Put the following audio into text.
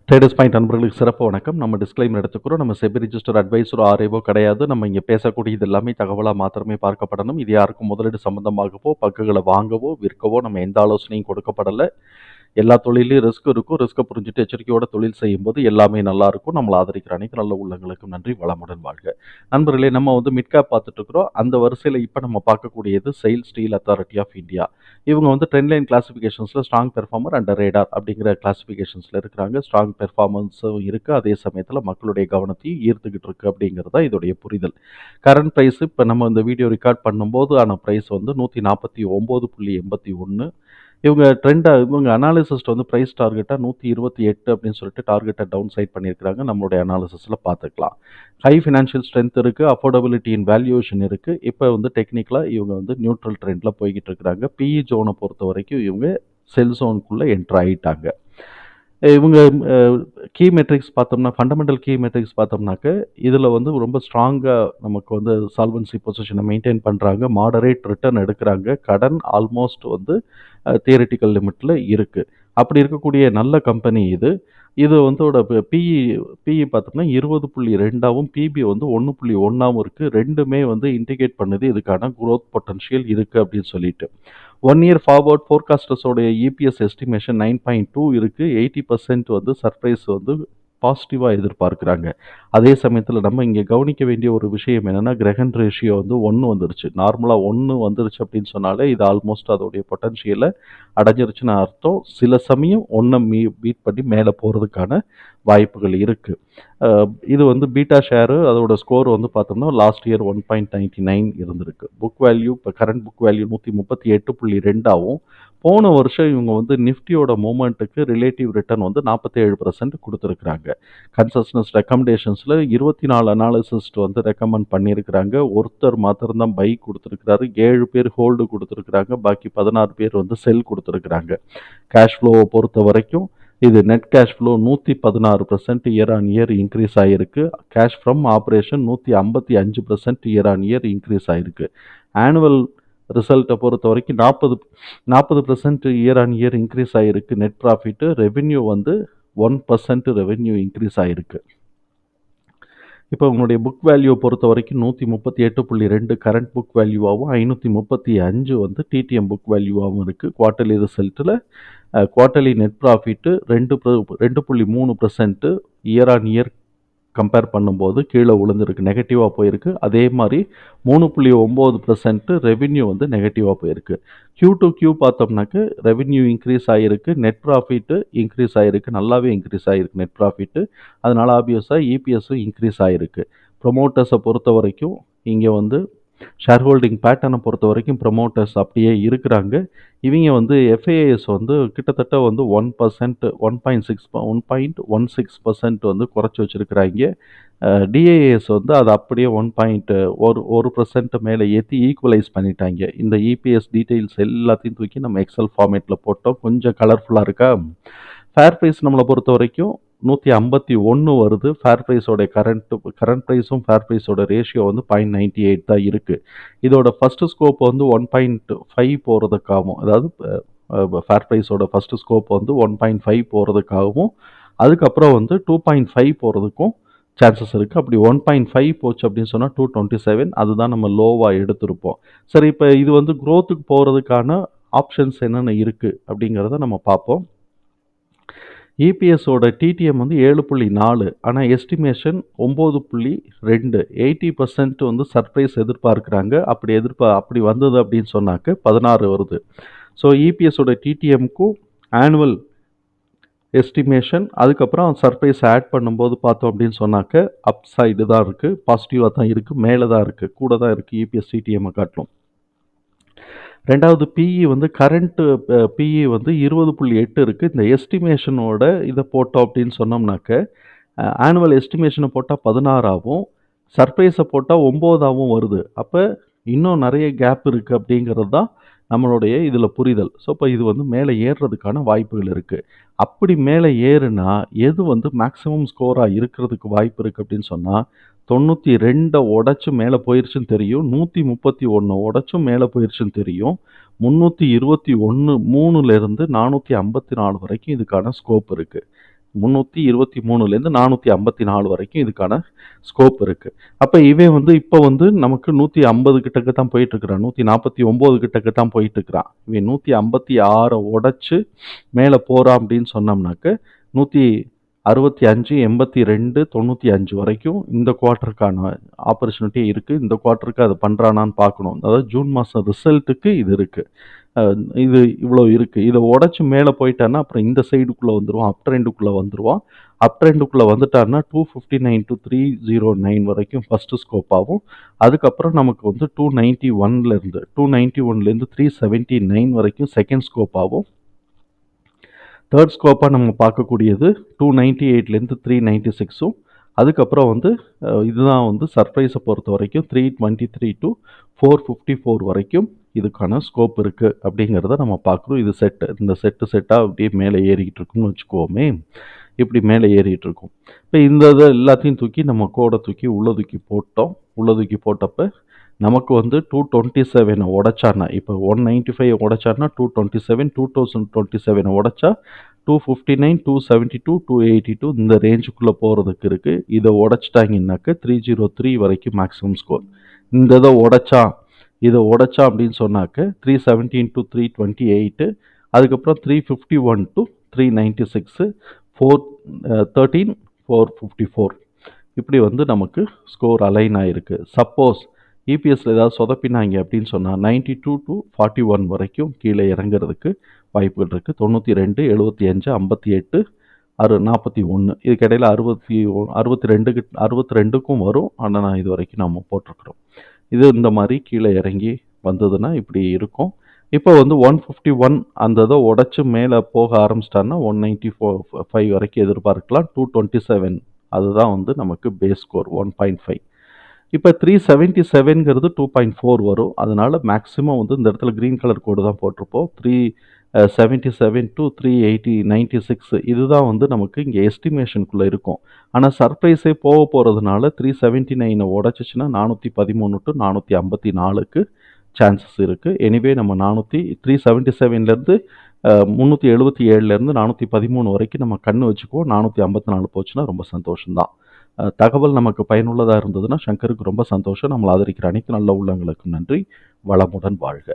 Traders point நண்பர்களுக்கு சிறப்பு வணக்கம். நம்ம டிஸ்க்ளைமர் எடுத்துக்கிறோம். நம்ம செபி ரிஜிஸ்டர் அட்வைசரோ ஆர்ஐவோ கிடையாது. நம்ம இங்கே பேசக்கூடியது எல்லாமே தகவலாக மாத்திரமே பார்க்கப்படணும். இது யாருக்கும் முதலீடு சம்பந்தமாகவோ பங்குகளை வாங்கவோ விற்கவோ நம்ம எந்த ஆலோசனையும் கொடுக்கப்படலை. எல்லா தொழிலையும் ரிஸ்க் இருக்கும். ரிஸ்க்கை புரிஞ்சுட்டு எச்சரிக்கையோட தொழில் செய்யும்போது எல்லாமே நல்லா இருக்கும். நம்மளை ஆதரிக்கிற அனைத்து நல்ல உள்ளங்களுக்கும் நன்றி. வளமுடன் வாழ்க. நண்பர்களே, நம்ம மிட் கேப் பார்த்துட்டு இருக்கிறோம். அந்த வரிசையில் இப்போ நம்ம பார்க்கக்கூடியது SAIL steel authority of India. இவங்க ட்ரெண்ட் லைன் கிளாசிஃபிகேஷன்ஸில் ஸ்ட்ராங் பெர்ஃபார்மர் அண்ட் ரேடார் அப்படிங்கிற கிளாசிஃபிகேஷன்ஸில் இருக்கிறாங்க. ஸ்ட்ராங் பெர்ஃபார்மன்ஸும் இருக்குது, அதே சமயத்தில் மக்களுடைய கவனத்தையும் ஈர்த்துக்கிட்டு இருக்குது அப்படிங்கிறது தான் இதோடைய புரிதல். கரண்ட் ப்ரைஸ் இப்போ நம்ம இந்த வீடியோ ரெக்கார்ட் பண்ணும்போது ஆன ப்ரைஸ் 149.81. இவங்க அனாலிசிஸ்ட் ப்ரைஸ் டார்கெட்டாக 128 அப்படின்னு சொல்லிட்டு டார்கெட்டை டவுன் சைட் பண்ணியிருக்கிறாங்க. நம்மளுடைய அனாலிசிஸில் பார்த்துக்கலாம். ஹை ஃபினான்ஷியல் ஸ்ட்ரென்த் இருக்குது, அஃபோர்டபிலிட்டி இன் வேல்யூவேஷன் இருக்குது. இப்போ டெக்னிக்கலாக இவங்க நியூட்ரல் ட்ரெண்டில் போய்கிட்டு இருக்கிறாங்க. பிஇ ஜோனை பொறுத்த வரைக்கும் இவங்க செல் ஜோனுக்குள்ளே என்ட்ரு ஆகிட்டாங்க. இவங்க கீ மெட்ரிக்ஸ் பார்த்தோம்னா, ஃபண்டமெண்டல் கீ மெட்ரிக்ஸ் பார்த்தோம்னாக்க இதில் ரொம்ப ஸ்ட்ராங்காக நமக்கு சால்வன்சி பொசிஷனை மெயின்டைன் பண்ணுறாங்க. மாடரேட் ரிட்டர்ன் எடுக்கிறாங்க. கடன் ஆல்மோஸ்ட் தியரிட்டிக்கல் லிமிட்டில் இருக்குது. அப்படி இருக்கக்கூடிய நல்ல கம்பெனி இது. இது பிஇ பிஇ பார்த்தோம்னா 20.2ஆகவும் பிபி 1.1ஆகவும் இருக்குது. ரெண்டுமே இண்டிகேட் பண்ணுது இதுக்கான க்ரோத் பொட்டன்ஷியல் இருக்குது அப்படின்னு சொல்லிட்டு. 1 இயர் ஃபார்வர்ட் ஃபோர்காஸ்டர்ஸோடைய இபிஎஸ் எஸ்டிமேஷன் 9.2 இருக்குது. 80% சர்ப்ரைஸ் பாசிட்டிவாக எதிர்பார்க்குறாங்க. அதே சமயத்தில் நம்ம இங்கே கவனிக்க வேண்டிய ஒரு விஷயம் என்னென்னா, கிரகன் ரேஷியோ 1 வந்துருச்சு. நார்மலாக 1 வந்துருச்சு அப்படின்னு சொன்னாலே இது ஆல்மோஸ்ட் அதோடைய பொட்டன்ஷியலை அடைஞ்சிருச்சுன்னு அர்த்தம். சில சமயம் 1 பீட் பண்ணி மேலே போகிறதுக்கான வாய்ப்புகள் இருக்குது. இது பீட்டா ஷேரு அதோட ஸ்கோர் பார்த்தோம்னா லாஸ்ட் இயர் 1.99 இருந்திருக்கு. புக் வேல்யூ இப்போ கரண்ட் புக் வேல்யூ 138.2ஆகவும், போன வருஷம் இவங்க நிஃப்டியோட மூமெண்ட்டுக்கு ரிலேட்டிவ் ரிட்டர்ன் 47% கொடுத்துருக்குறாங்க. கன்சஸ்னஸ் ரெக்கமெண்டேஷன்ஸில் 24 அனாலிசிஸ்ட் ரெக்கமெண்ட் பண்ணியிருக்கிறாங்க. ஒருத்தர் மாத்திரம்தான் பை கொடுத்துருக்கிறாரு. 7 பேர் ஹோல்டு கொடுத்துருக்குறாங்க. பாக்கி 16 பேர் செல் கொடுத்துருக்குறாங்க. கேஷ் ஃப்ளோவை பொறுத்த வரைக்கும் இது net cash flow 116% year on year increase ஆகிருக்கு. Cash from operation 155% year on year increase ஆகிருக்கு. ஆனுவல் ரிசல்ட்டை பொறுத்த வரைக்கும் 40% இயர் ஆன் இயர் இன்க்ரீஸ் ஆகிருக்கு. Net profit revenue 1% revenue increase ஆகிருக்கு. இப்போ உங்களுடைய புக் வேல்யூ பொறுத்த வரைக்கும் 138.2 கரண்ட் புக் வேல்யூவாகவும் 535 டிடிஎம் புக் வேல்யூவாகவும் இருக்குது. குவார்ட்டர்லி ரிசல்ட்டில் quarterly net profit 2.3% year on year compare பண்ணும்போது கீழே விழுந்திருக்கு, நெகட்டிவாக போயிருக்கு. அதே மாதிரி 3.9% ரெவென்யூ நெகட்டிவாக போயிருக்கு. Q2Q பார்த்தோம்னாக்க ரெவென்யூ இன்க்ரீஸ் ஆகிருக்கு, நெட் ப்ராஃபிட்டு இன்க்ரீஸ் ஆகிருக்கு, நல்லாவே இன்க்ரீஸ் ஆகிருக்கு நெட் ப்ராஃபிட்டு. அதனால் ஆப்வியஸாக இபிஎஸும் இன்க்ரீஸ் ஆகிருக்கு. ப்ரொமோட்டர்ஸை பொறுத்த வரைக்கும் இங்கே ஷேர் ஹோல்டிங் பேட்டர்னை பொறுத்த வரைக்கும் ப்ரொமோட்டர்ஸ் அப்படியே இருக்கிறாங்க. இவங்க எஃப்ஏஎஸ் கிட்டத்தட்ட 1%, 1.16% குறைச்சி வச்சுருக்கிறாங்க. டிஏஎஸ் அது அப்படியே 1% மேலே ஏற்றி ஈக்குவலைஸ் பண்ணிட்டாங்க. இந்த இபிஎஸ் டீட்டெயில்ஸ் எல்லாத்தையும் தூக்கி நம்ம எக்ஸல் ஃபார்மேட்டில் போட்டோம். கொஞ்சம் கலர்ஃபுல்லாக இருக்கா? ஃபேர் ப்ரைஸ் நம்மளை பொறுத்த வரைக்கும் 151 வருது. ஃபேர் ப்ரைஸோட கரண்ட் ப்ரைஸும் ஃபேர் ப்ரைஸோட ரேஷியோ 0.98 தான் இருக்குது. இதோட ஃபஸ்ட்டு ஸ்கோப் 1.5 போகிறதுக்காகவும், அதாவது ஃபேர் ப்ரைஸோட ஃபஸ்ட்டு ஸ்கோப் 1.5 போகிறதுக்காகவும், அதுக்கப்புறம் 2.5 போகிறதுக்கும் சான்சஸ் இருக்குது. அப்படி 1.5 போச்சு அப்படின்னு சொன்னால் 227, அதுதான் நம்ம லோவாக எடுத்திருப்போம். சரி, இப்போ இது க்ரோத்துக்கு போகிறதுக்கான ஆப்ஷன்ஸ் என்னென்ன இருக்குது அப்படிங்கிறத நம்ம பார்ப்போம். இபிஎஸோட டிடிஎம் 7.4, ஆனால் எஸ்டிமேஷன் 9.2. 80% சர்ப்ரைஸ் எதிர்பார்க்குறாங்க. அப்படி வந்தது அப்படின்னு சொன்னாக்க 16 வருது. ஸோ இபிஎஸோட டிடிஎம்க்கும் ஆனுவல் எஸ்டிமேஷன் அதுக்கப்புறம் சர்ப்ரைஸ் ஆட் பண்ணும்போது பார்த்தோம் அப்படின்னு சொன்னாக்க அப் சைடு தான் இருக்குது, பாசிட்டிவாக தான் இருக்குது, மேலே தான் இருக்குது, கூட தான் இருக்குது இபிஎஸ் டிடிஎம்மை காட்டிலும். ரெண்டாவது பிஇ கரண்ட்டு பிஇ 20.8 இருக்குது. இந்த எஸ்டிமேஷனோட இதை போட்டோம் அப்படின்னு சொன்னோம்னாக்க ஆனுவல் எஸ்டிமேஷனை போட்டால் 16ஆகவும் சர்ப்ரைஸை போட்டால் 9ஆகவும் வருது. அப்போ இன்னும் நிறைய கேப் இருக்குது அப்படிங்கிறது தான் நம்மளுடைய இதில் புரிதல். ஸோ இப்போ இது மேலே ஏறுறதுக்கான வாய்ப்புகள் இருக்குது. அப்படி மேலே ஏறுனா எது மேக்ஸிமம் ஸ்கோராக இருக்கிறதுக்கு வாய்ப்பு இருக்குது அப்படின்னு சொன்னால் 92 உடச்சும் மேலே போயிடுச்சுன்னு தெரியும், 131 உடச்சும் மேலே போயிடுச்சுன்னு தெரியும், 321 3லேருந்து 454 வரைக்கும் இதுக்கான ஸ்கோப் இருக்குது. 323லேருந்து 454 வரைக்கும் இதுக்கான ஸ்கோப் இருக்குது. அப்போ இவன் வந்து இப்போ வந்து நமக்கு 150 கிட்டக்கு தான் போயிட்டுருக்கிறான், 149 கிட்டக்கு தான் போயிட்டுருக்கிறான். இவன் 156 உடச்சி மேலே போகிறான் அப்படின்னு சொன்னோம்னாக்க 165, 82, 95 வரைக்கும் இந்த குவார்ட்டருக்கான ஆப்பர்ச்சுனிட்டி இருக்குது. இந்த குவார்ட்டருக்கு அது பண்ணுறானான்னு பார்க்கணும். அதாவது ஜூன் மாதம் ரிசல்ட்டுக்கு இது இருக்குது. இது இவ்வளோ இருக்குது. இதை உடச்சி மேலே போயிட்டான்னா அப்புறம் இந்த சைடுக்குள்ளே வந்துடுவான், அப் ட்ரெண்டுக்குள்ளே வந்துடுவான். அப் ட்ரெண்டுக்குள்ளே வந்துட்டான்னா 259 to 309 வரைக்கும் ஃபஸ்ட்டு ஸ்கோப் ஆகும். அதுக்கப்புறம் நமக்கு வந்து 291லேருந்து 379 வரைக்கும் செகண்ட் ஸ்கோப் ஆகும். தேர்ட் ஸ்கோப்பாக நம்ம பார்க்கக்கூடியது 298லேருந்து 396ம். அதுக்கப்புறம் வந்து இதுதான் வந்து சர்ப்ரைஸை பொறுத்த வரைக்கும் 323 to 454 வரைக்கும் இதுக்கான ஸ்கோப் இருக்குது அப்படிங்கிறத நம்ம பார்க்குறோம். இது இந்த செட்டாக அப்படியே மேலே ஏறிக்கிட்டு இருக்குன்னு வச்சுக்கோமே. இப்படி மேலே ஏறிட்டு இருக்கும். இப்போ இந்த இதை எல்லாத்தையும் தூக்கி நம்ம கோடை தூக்கி உள்ளே தூக்கி போட்டோம். உள்ளே தூக்கி போட்டப்போ நமக்கு வந்து 227 உடைச்சான்னா, இப்போ 195 உடைச்சான்னா 227, 2027 உடைச்சா 259, 272, 282 இந்த ரேஞ்சுக்குள்ளே போகிறதுக்கு இருக்குது. இதை உடைச்சிட்டாங்கன்னாக்க 303 வரைக்கும் மேக்ஸிமம் ஸ்கோர். இந்த இதை உடைச்சா அப்படின்னு சொன்னாக்க 317 to 328, அதுக்கப்புறம் 351 to 396, 413, 454 இப்படி வந்து நமக்கு ஸ்கோர் அலைன் ஆகிருக்கு. சப்போஸ் இபிஎஸ்ல ஏதாவது சொதப்பினாங்க அப்படின்னு சொன்னால் 92 to 41 வரைக்கும் கீழே இறங்குறதுக்கு வாய்ப்புகள் இருக்குது. 92, 75, 58, 41 இதுக்கிடையில் 62க்கும் வரும். ஆனால் நான் இது வரைக்கும் நம்ம போட்டிருக்கிறோம். இது இந்த மாதிரி கீழே இறங்கி வந்ததுன்னா இப்படி இருக்கும். இப்போ வந்து 151 அந்த இதை உடச்சி மேலே போக ஆரம்பிச்சிட்டான்னா 195 வரைக்கும் எதிர்பார்க்கலாம். 227 அதுதான் வந்து நமக்கு பேஸ் ஸ்கோர் 1.5. இப்போ 377ங்கிறது 2.4 வரும். அதனால் மேக்ஸிமம் வந்து இந்த இடத்துல க்ரீன் கலர் கோடு தான் போட்டிருப்போம். 377 to 396 இதுதான் வந்து நமக்கு இங்கே எஸ்டிமேஷனுக்குள்ளே இருக்கும். ஆனால் சர்ப்ரைஸே போகிறதுனால 379 உடச்சிச்சின்னா 413 to 454க்கு சான்சஸ் இருக்குது. எனிவே நம்ம 377லேருந்து 377லேருந்து 413 வரைக்கும் நம்ம கண்ணு வச்சுக்குவோம். 454 போச்சுன்னா ரொம்ப சந்தோஷம்தான். தகவல் நமக்கு பயனுள்ளதாக இருந்ததுன்னா சங்கருக்கு ரொம்ப சந்தோஷம். நம்மளை ஆதரிக்கிற அனைத்து நல்ல உள்ளங்களுக்கும் நன்றி. வளமுடன் வாழ்க.